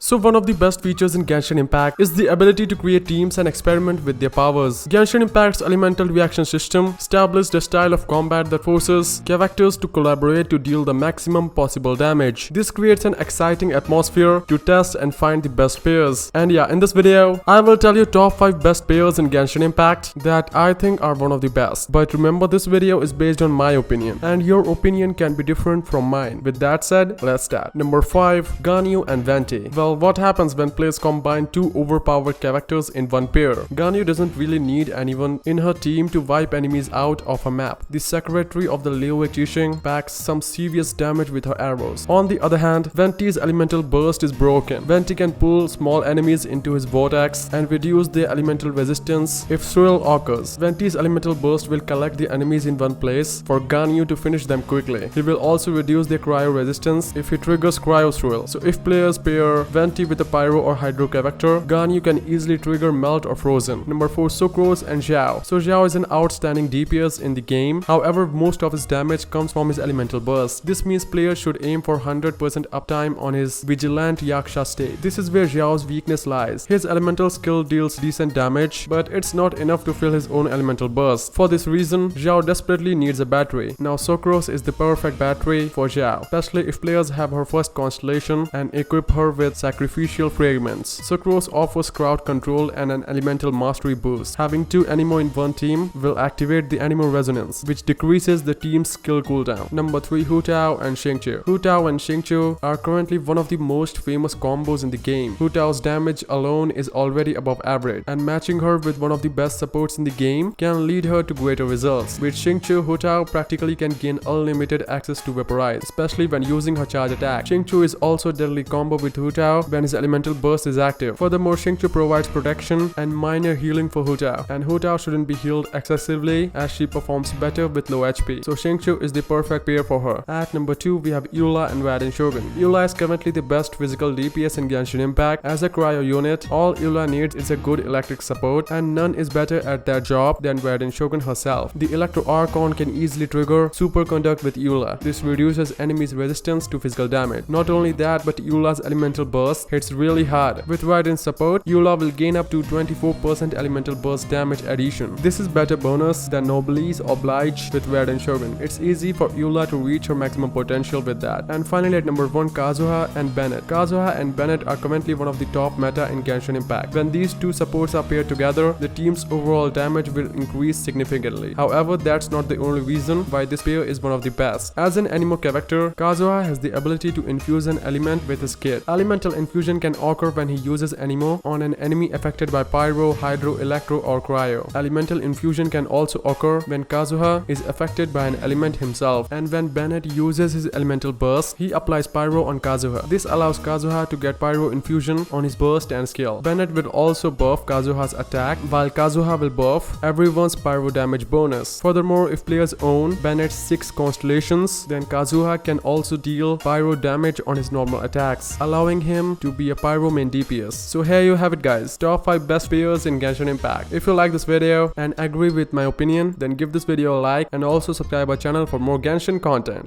So one of the best features in Genshin Impact is the ability to create teams and experiment with their powers. Genshin Impact's elemental reaction system established a style of combat that forces characters to collaborate to deal the maximum possible damage. This creates an exciting atmosphere to test and find the best pairs. And yeah, in this video, I will tell you top 5 best pairs in Genshin Impact that I think are one of the best. But remember, this video is based on my opinion, and your opinion can be different from mine. With that said, let's start. Number 5. Ganyu and Venti. Well, what happens when players combine two overpowered characters in one pair? Ganyu doesn't really need anyone in her team to wipe enemies out of a map. The secretary of the Leo Qixing packs some serious damage with her arrows. On the other hand, Venti's elemental burst is broken. Venti can pull small enemies into his vortex and reduce their elemental resistance if thrill occurs. Venti's elemental burst will collect the enemies in one place for Ganyu to finish them quickly. He will also reduce their cryo resistance if he triggers cryo thrill. So if players pair Venti with a pyro or hydro character, Ganyu can easily trigger melt or frozen. Number 4. Sucrose and Xiao. So Xiao is an outstanding DPS in the game. However, most of his damage comes from his elemental burst. This means players should aim for 100% uptime on his vigilant Yaksha state. This is where Xiao's weakness lies. His elemental skill deals decent damage, but it's not enough to fill his own elemental burst. For this reason, Xiao desperately needs a battery. Now Sucrose is the perfect battery for Xiao, especially if players have her first constellation and equip her with sacrificial fragments. Sucrose offers crowd control and an elemental mastery boost. Having two Anemo in one team will activate the Anemo resonance, which decreases the team's skill cooldown. Number 3. Tao and Xingqiu. Tao and Xingqiu are currently one of the most famous combos in the game. Tao's damage alone is already above average, and matching her with one of the best supports in the game can lead her to greater results. With Xingqiu, Tao practically can gain unlimited access to vaporize, especially when using her charge attack. Xingqiu is also a deadly combo with Tao when his elemental burst is active. Furthermore, Xingqiu provides protection and minor healing for Tao, and Tao shouldn't be healed excessively as she performs better with low HP. So Xingqiu is the perfect pair for her. At number 2, we have Eula and Ningguang. Eula is currently the best physical DPS in Genshin Impact. As a cryo unit, all Eula needs is a good electric support, and none is better at that job than Ningguang herself. The Electro Archon can easily trigger Superconduct with Eula. This reduces enemies' resistance to physical damage. Not only that, but Eula's elemental burst hits really hard. With Raiden's support, Eula will gain up to 24% elemental burst damage addition. This is better bonus than Noblesse Oblige with Ningguang. It's easy for Eula to reach her maximum potential with that. And finally at number 1, Kazuha and Bennett. Kazuha and Bennett are currently one of the top meta in Genshin Impact. When these two supports are paired together, the team's overall damage will increase significantly. However, that's not the only reason why this pair is one of the best. As an Anemo character, Kazuha has the ability to infuse an element with his kit. Elemental infusion can occur when he uses Anemo on an enemy affected by Pyro, Hydro, Electro or Cryo. Elemental infusion can also occur when Kazuha is affected by an element himself, and when Bennett uses his elemental burst, he applies Pyro on Kazuha. This allows Kazuha to get Pyro infusion on his burst and skill. Bennett will also buff Kazuha's attack, while Kazuha will buff everyone's Pyro damage bonus. Furthermore, if players own Bennett's 6 constellations, then Kazuha can also deal Pyro damage on his normal attacks, allowing him to be a Pyro main DPS. So here you have it guys, top 5 best pairs in Genshin Impact. If you like this video and agree with my opinion, then give this video a like and also subscribe our channel for more Genshin content.